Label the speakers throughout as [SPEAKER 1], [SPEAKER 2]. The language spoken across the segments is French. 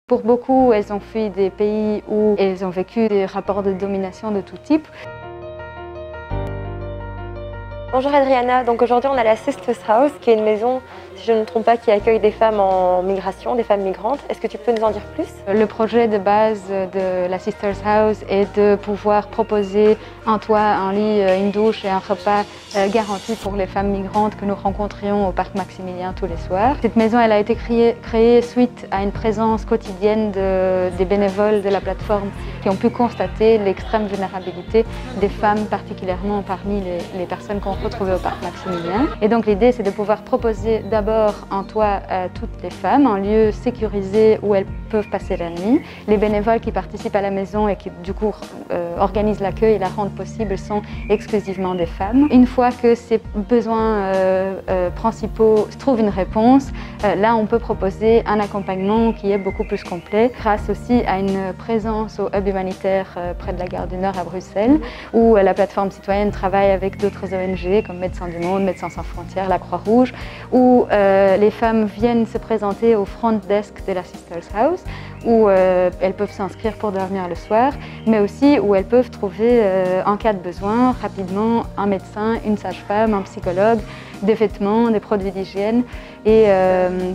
[SPEAKER 1] Pour beaucoup, elles ont fui des pays où elles ont vécu des rapports de domination de tout type.
[SPEAKER 2] Bonjour Adriana, donc aujourd'hui on a la Sisters House qui est une maison, si je ne me trompe pas, qui accueille des femmes en migration, des femmes migrantes. Est-ce que tu peux nous en dire plus?
[SPEAKER 1] Le projet de base de la Sisters House est de pouvoir proposer un toit, un lit, une douche et un repas garantis pour les femmes migrantes que nous rencontrions au parc Maximilien tous les soirs. Cette maison elle a été créée suite à une présence quotidienne des bénévoles de la plateforme qui ont pu constater l'extrême vulnérabilité des femmes, particulièrement parmi les personnes qu'on retrouvait au parc Maximilien. Et donc l'idée c'est de pouvoir proposer d'abord un toit à toutes les femmes, un lieu sécurisé où elles peuvent passer la nuit. Les bénévoles qui participent à la maison et qui du coup organisent l'accueil et la rendent possible sont exclusivement des femmes. Une fois que ces besoins principaux trouvent une réponse, là on peut proposer un accompagnement qui est beaucoup plus complet grâce aussi à une présence au hub humanitaire près de la gare du Nord à Bruxelles où la plateforme citoyenne travaille avec d'autres ONG comme Médecins du Monde, Médecins sans frontières, la Croix-Rouge où les femmes viennent se présenter au front desk de la Sisters House où elles peuvent s'inscrire pour dormir le soir, mais aussi où elles peuvent trouver, en cas de besoin, rapidement un médecin, une sage-femme, un psychologue, des vêtements, des produits d'hygiène et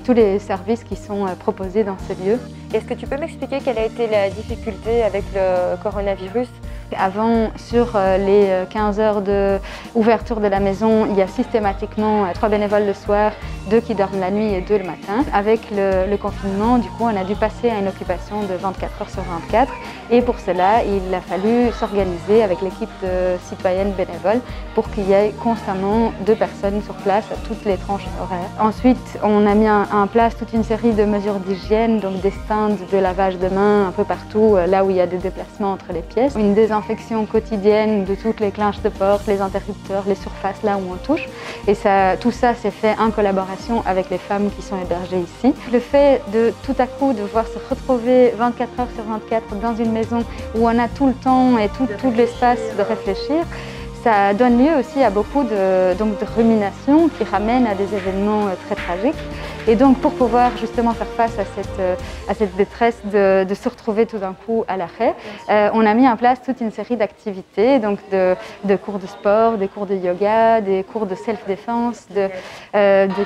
[SPEAKER 1] tous les services qui sont proposés dans ces lieux.
[SPEAKER 2] Est-ce que tu peux m'expliquer quelle a été la difficulté avec le coronavirus?
[SPEAKER 1] Avant, sur les 15 heures d'ouverture de la maison, il y a systématiquement 3 bénévoles le soir, 2 qui dorment la nuit et 2 le matin. Avec le confinement, du coup, on a dû passer à une occupation de 24 heures sur 24. Et pour cela, il a fallu s'organiser avec l'équipe de citoyennes bénévoles pour qu'il y ait constamment 2 personnes sur place à toutes les tranches horaires. Ensuite, on a mis en place toute une série de mesures d'hygiène, donc des stands de lavage de mains un peu partout, là où il y a des déplacements entre les pièces. Une désinfection quotidienne de toutes les clinches de porte, les interrupteurs, les surfaces là où on touche. Et tout ça s'est fait en collaboration avec les femmes qui sont hébergées ici. Le fait de tout à coup devoir se retrouver 24 heures sur 24 dans une maison où on a tout le temps et tout l'espace de réfléchir, ça donne lieu aussi à beaucoup de ruminations qui ramènent à des événements très tragiques. Et donc pour pouvoir justement faire face à cette détresse de se retrouver tout d'un coup à l'arrêt, on a mis en place toute une série d'activités, donc de cours de sport, des cours de yoga, des cours de self-défense, des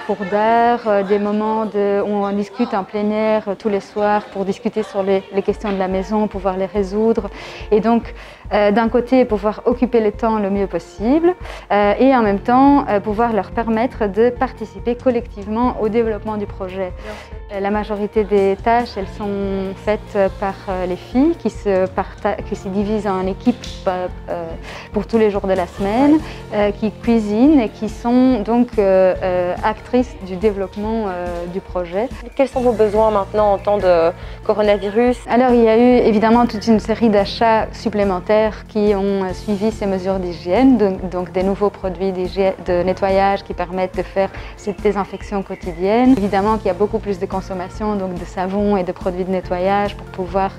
[SPEAKER 1] cours d'art, des moments où on discute en plein air tous les soirs pour discuter sur les questions de la maison, pouvoir les résoudre. Et donc d'un côté pouvoir occuper le temps le mieux possible et en même temps pouvoir leur permettre de participer collectivement au développement du projet. La majorité des tâches, elles sont faites par les filles qui se divisent en équipes pour tous les jours de la semaine, qui cuisinent et qui sont donc actrices du développement du projet.
[SPEAKER 2] Quels sont vos besoins maintenant en temps de coronavirus?
[SPEAKER 1] Alors il y a eu évidemment toute une série d'achats supplémentaires qui ont suivi ces mesures d'hygiène, donc des nouveaux produits de nettoyage qui permettent de faire cette désinfection quotidienne. Évidemment qu'il y a beaucoup plus de consommation donc de savon et de produits de nettoyage pour pouvoir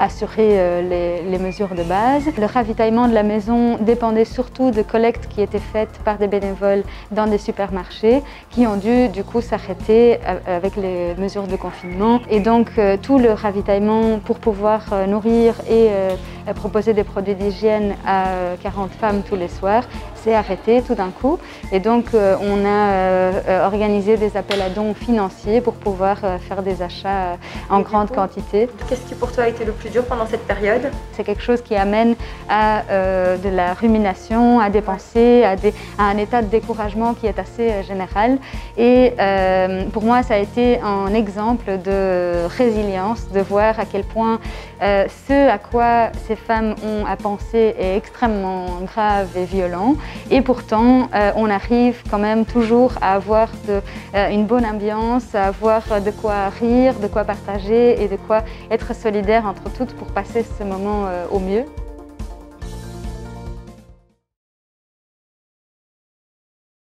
[SPEAKER 1] assurer les mesures de base. Le ravitaillement de la maison dépendait surtout de collectes qui étaient faites par des bénévoles dans des supermarchés qui ont dû du coup s'arrêter avec les mesures de confinement. Et donc tout le ravitaillement pour pouvoir nourrir et proposer des produits d'hygiène à 40 femmes tous les soirs s'est arrêté tout d'un coup. Et donc on a organisé des appels à dons financiers pour pouvoir faire des achats en grande quantité.
[SPEAKER 2] Qu'est-ce qui pour toi a été le plus dur pendant cette période?
[SPEAKER 1] C'est quelque chose qui amène à de la rumination, à dépenser, à un état de découragement qui est assez général. Et pour moi, ça a été un exemple de résilience, de voir à quel point ce à quoi ces femmes ont à penser est extrêmement grave et violent. Et pourtant, on arrive quand même toujours à avoir une bonne ambiance, à avoir de quoi rire, de quoi partager et de quoi être solidaire entre toutes pour passer ce moment au mieux.